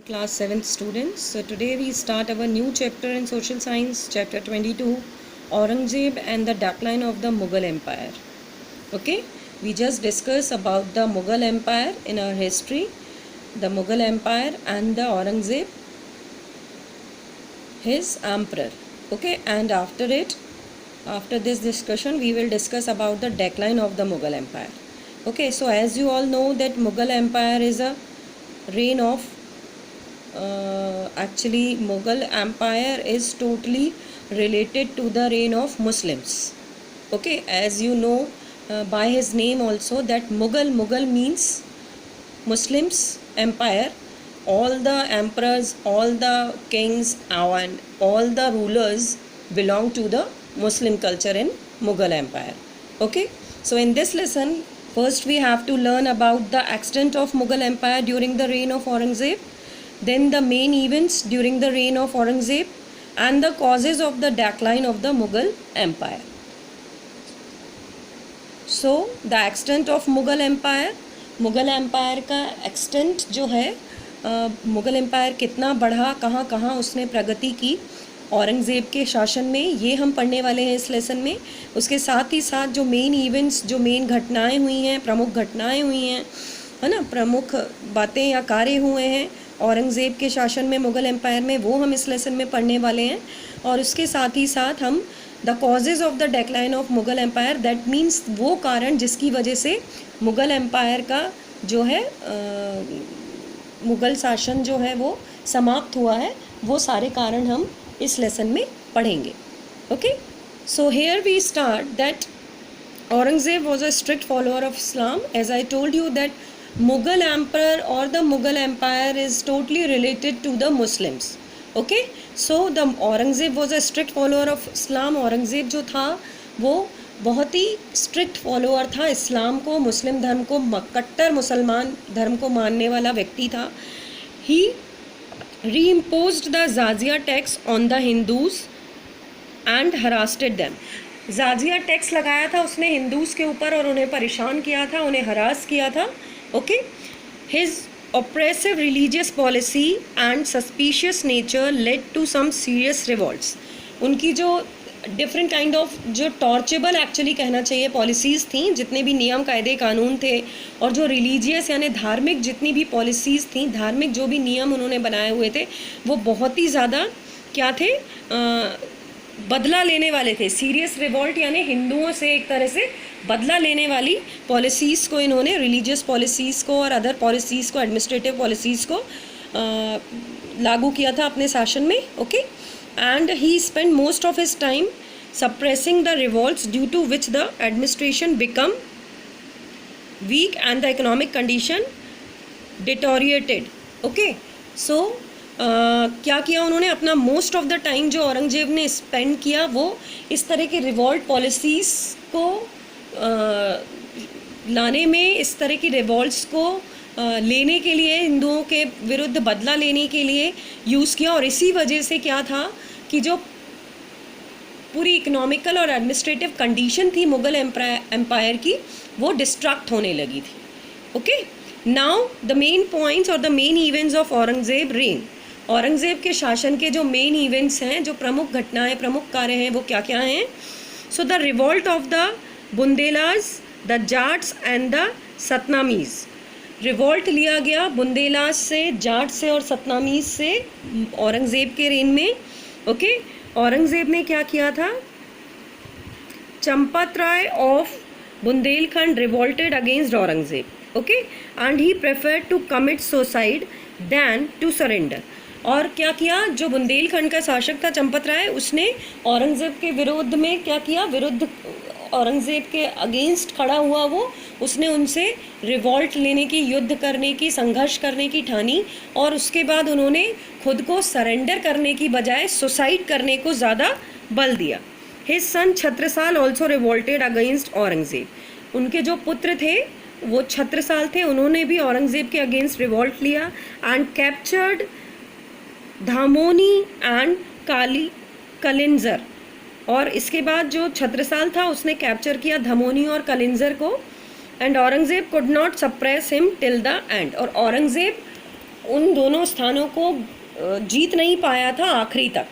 Class 7th students. So today we start our new chapter in social science, chapter 22, Aurangzeb and the decline of the Mughal Empire. Okay, we just discussed about the Mughal Empire in our history, the Mughal Empire and the Aurangzeb, his emperor. Okay, and after this discussion we will discuss about the decline of the Mughal Empire. Okay, so as you all know that Mughal Empire is a reign of actually Mughal Empire is totally related to the reign of Muslims. Okay, as you know by his name also that Mughal means Muslims empire. All the emperors, all the kings and all the rulers belong to the Muslim culture in Mughal Empire. Okay, so in this lesson first we have to learn about the extent of Mughal Empire during the reign of Aurangzeb, then the main events during the reign of Aurangzeb and the causes of the decline of the Mughal Empire. So the extent of Mughal Empire का extent जो है Mughal empire कितना बढ़ा, कहाँ कहाँ उसने प्रगति की औरंगज़ेब के शासन में, ये हम पढ़ने वाले हैं इस लेसन में। उसके साथ ही साथ जो मेन इवेंट्स, जो मेन घटनाएं हुई हैं, प्रमुख घटनाएं हुई हैं, है ना, प्रमुख बातें या कार्य हुए हैं औरंगज़ेब के शासन में मुग़ल एम्पायर में, वो हम इस लेसन में पढ़ने वाले हैं। और उसके साथ ही साथ हम the causes of the decline of Mughal empire, that means वो कारण जिसकी वजह से मुग़ल एम्पायर का जो है मुग़ल शासन जो है वो समाप्त हुआ है, वो सारे कारण हम इस लेसन में पढ़ेंगे। Okay, so here we start that Aurangzeb was a strict follower of Islam. As I told you that Mughal emperor or the Mughal empire is totally related to the Muslims. Okay, so the Aurangzeb was a strict follower of Islam. Aurangzeb जो था वो बहुत ही strict follower था इस्लाम को, मुस्लिम धर्म को, कट्टर मुसलमान धर्म को मानने वाला व्यक्ति था. ही reimposed the Jizya tax on the Hindus and harassed them. जाजिया टैक्स लगाया था उसने हिंदूज़ के ऊपर और उन्हें परेशान किया था, उन्हें हरास किया था. Okay, his oppressive religious policy and suspicious nature led to some serious revolts. उनकी जो डिफरेंट काइंड ऑफ जो टॉर्चेबल एक्चुअली कहना चाहिए पॉलिसीज़ थी, जितने भी नियम कायदे कानून थे, और जो रिलीजियस यानी धार्मिक जितनी भी पॉलिसीज़ थी, धार्मिक जो भी नियम उन्होंने बनाए हुए थे, वो बहुत ही ज़्यादा क्या थे, बदला लेने वाले थे. सीरियस रिवॉल्ट यानी हिंदुओं से एक तरह से बदला लेने वाली पॉलिसीज़ को इन्होंने, रिलीजियस पॉलिसीज़ को और अदर पॉलिसीज़ को, एडमिनिस्ट्रेटिव पॉलिसीज़ को लागू किया था अपने शासन में. Okay, and he spend most of his time suppressing the revolts due to which the administration become weak and the economic condition deteriorated. Okay, so क्या किया उन्होंने, अपना मोस्ट ऑफ द टाइम जो औरंगज़ेब ने स्पेंड किया वो इस तरह के रिवॉल्ट पॉलिसीज़ को लाने में, इस तरह की रिवॉल्ट्स को लेने के लिए, हिंदुओं के विरुद्ध बदला लेने के लिए यूज़ किया. और इसी वजह से क्या था कि जो पूरी इकोनॉमिकल और एडमिनिस्ट्रेटिव कंडीशन थी मुग़ल एम्पायर की, वो डिस्ट्रक्ट होने लगी थी. Okay, now the main points और the main events of Aurangzeb reign. Aurangzeb के शासन के जो मेन इवेंट्स हैं, जो प्रमुख घटनाएं, प्रमुख कार्य हैं, वो क्या क्या हैं. So the revolt of the Bundelas, the Jats and the Satnamis. Revolt लिया गया बुंदेलाज से, जाट से और सतनामीज़ से औरंगज़ेब के रेन में. ओके, औरंगज़ेब ने क्या किया था, Champat Rai of Bundelkhand revolted against Aurangzeb. Okay, and he preferred to commit suicide than to surrender. और क्या किया, जो बुंदेलखंड का शासक था चंपत राय, उसने औरंगज़ेब के विरोध में क्या किया, विरुद्ध औरंगज़ेब के अगेंस्ट खड़ा हुआ वो, उसने उनसे रिवॉल्ट लेने की, युद्ध करने की, संघर्ष करने की ठानी. और उसके बाद उन्होंने खुद को सरेंडर करने की बजाय सुसाइड करने को ज़्यादा बल दिया. His son Chhatrasal also revolted against Aurangzeb. उनके जो पुत्र थे वो छत्रसाल थे, उन्होंने भी औरंगज़ेब के अगेंस्ट रिवॉल्ट लिया एंड कैप्चर्ड धामोनी एंड कलिंजर. और इसके बाद जो छत्रसाल था उसने कैप्चर किया धमोनी और कलिंजर को. And Aurangzeb could not suppress him till the and. और औरंगज़ेब उन दोनों स्थानों को जीत नहीं पाया था आखिरी तक.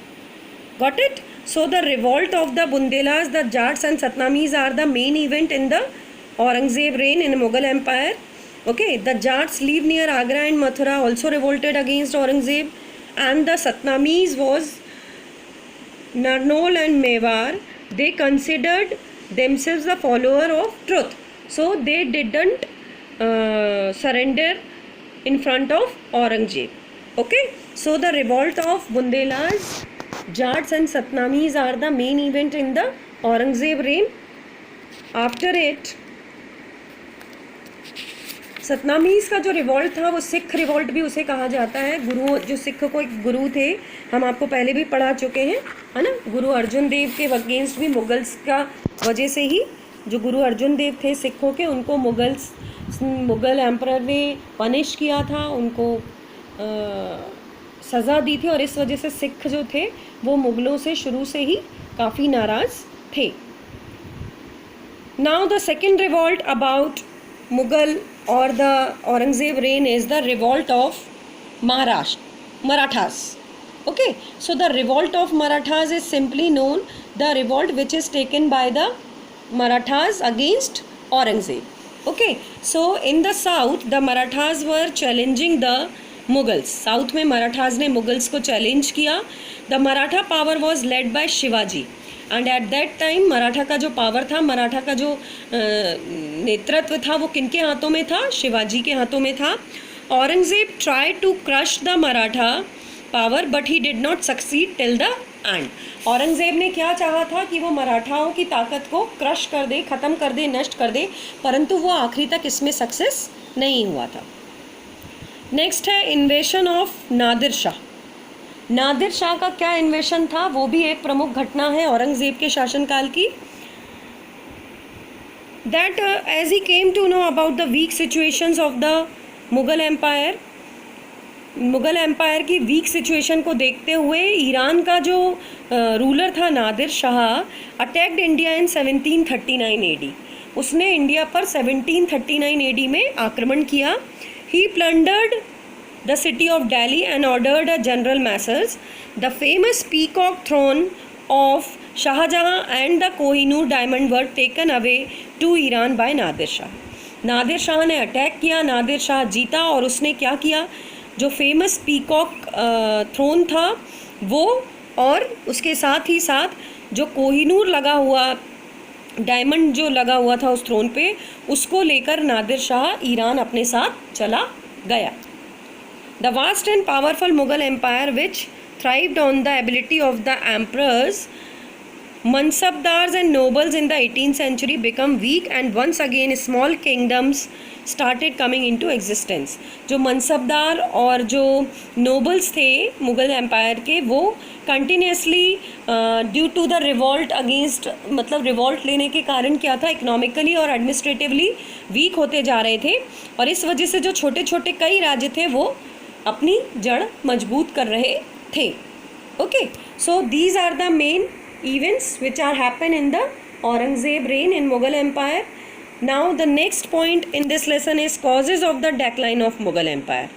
Got it? So the revolt of the Bundelas, the Jats and Satnamis are the main event in the Aurangzeb reign in Mughal Empire. Okay, the Jats live near Agra and Mathura, also revolted against Aurangzeb, and the Satnamis was Narnaul and Mewar. They considered themselves the follower of truth, so they didn't surrender in front of Aurangzeb. Okay, so the revolt of Bundelas, Jats and Satnamis are the main event in the Aurangzeb reign. After it, सतनामीज़ का जो revolt था वो Sikh revolt भी उसे कहा जाता है. गुरु जो सिख को एक गुरु थे, हम आपको पहले भी पढ़ा चुके हैं, है ना. गुरु अर्जुन देव के अगेंस्ट भी मुगल्स का वजह से ही, जो गुरु अर्जुन देव थे सिखों के, उनको मुगल एम्परर ने पनिश किया था, उनको सज़ा दी थी, और इस वजह से सिख जो थे वो मुगलों से शुरू से ही काफ़ी नाराज़ थे. Now the second revolt about Mughal or the Aurangzeb reign is the revolt of Marathas. Okay, so the revolt of Marathas is simply known the revolt which is taken by the Marathas against Aurangzeb. Okay, so in the south the Marathas were challenging the Mughals. South में Marathas ने Mughals को challenge किया. The Maratha power was led by Shivaji. And at that time Maratha का जो power था, मराठा का जो नेतृत्व था, वो किनके हाथों में था? शिवाजी के हाथों में था. Aurangzeb try to crush the Maratha power but he did not succeed till the end. Aurangzeb ने क्या चाहा था कि वो मराठाओं की ताकत को क्रश कर दे, ख़त्म कर दे, नष्ट कर दे, परंतु वो आखिरी तक इसमें सक्सेस नहीं हुआ था. नेक्स्ट है इन्वेशन ऑफ नादिर शाह. नादिर शाह का क्या इन्वेशन था, वो भी एक प्रमुख घटना है औरंगजेब के शासनकाल की. That age he came to know about the weak situations of the Mughal empire, Mughal empire की वीक सिचुएशन को देखते हुए ईरान का जो रूलर था Nadir Shah attacked India in 1739 AD. उसने इंडिया पर 1739 AD में आक्रमण किया. He plundered the city of Delhi and ordered a general massacre. The famous peacock throne of Shah Jahan and the Kohinoor diamond were taken away to Iran by Nadir Shah. Nadir Shah ने attack किया, नादिर शाह जीता, और उसने क्या किया, जो famous peacock throne था वो, और उसके साथ ही साथ जो कोहिनूर लगा हुआ, डायमंड जो लगा हुआ था उस थ्रोन पे, उसको लेकर नादिर शाह ईरान अपने साथ चला गया. The vast and powerful Mughal empire which thrived on the ability of the emperors, mansabdars and nobles in the 18th century become weak and once again small kingdoms started coming into existence. जो मनसबदार और जो nobles थे Mughal empire के, वो continuously due to the revolt against, मतलब revolt लेने के कारण क्या था, इकोनॉमिकली और एडमिनिस्ट्रेटिवली वीक होते जा रहे थे, और इस वजह से जो छोटे छोटे कई राज्य थे वो अपनी जड़ मजबूत कर रहे थे. Okay, so these are the main events which are happen in the Aurangzeb reign in Mughal Empire. Now the next point in this lesson is causes of the decline of Mughal Empire.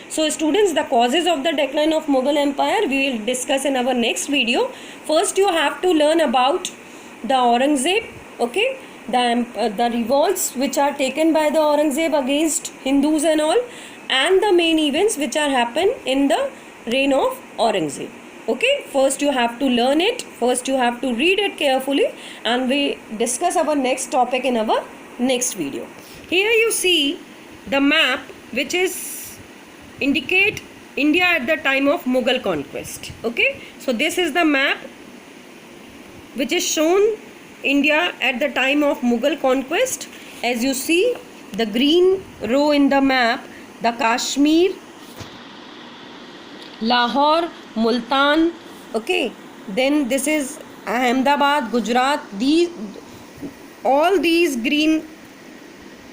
So students, the causes of the decline of Mughal Empire we will discuss in our next video. First you have to learn about the Aurangzeb, okay, the revolts which are taken by the Aurangzeb against Hindus and all, and the main events which are happen in the reign of Aurangzeb. Okay, first you have to learn it, first you have to read it carefully, and we discuss our next topic in our next video. Here you see the map which is indicate India at the time of Mughal conquest. Okay, so this is the map which is shown India at the time of Mughal conquest. As you see the green row in the map, the Kashmir, Lahore, Multan, okay, then this is Ahmedabad, Gujarat. All these green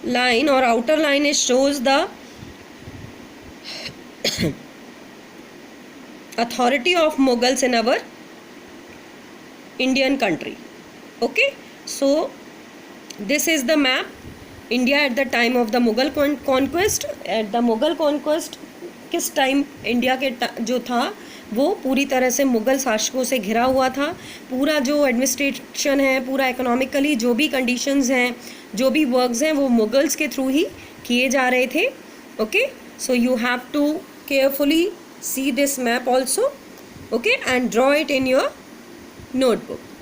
line or outer line is shows the authority of Mughals in our Indian country. Okay, so this is the map India at the time of the Mughal conquest. At the Mughal conquest किस time India के जो था वो पूरी तरह से मुग़ल शासकों से घिरा हुआ था। पूरा जो एडमिनिस्ट्रेशन है, पूरा इकोनॉमिकली जो भी कंडीशंस हैं, जो भी वर्क्स हैं, वो मुगल्स के थ्रू ही किए जा रहे थे। Okay, so you have to carefully see this map also, okay, and draw it in your notebook.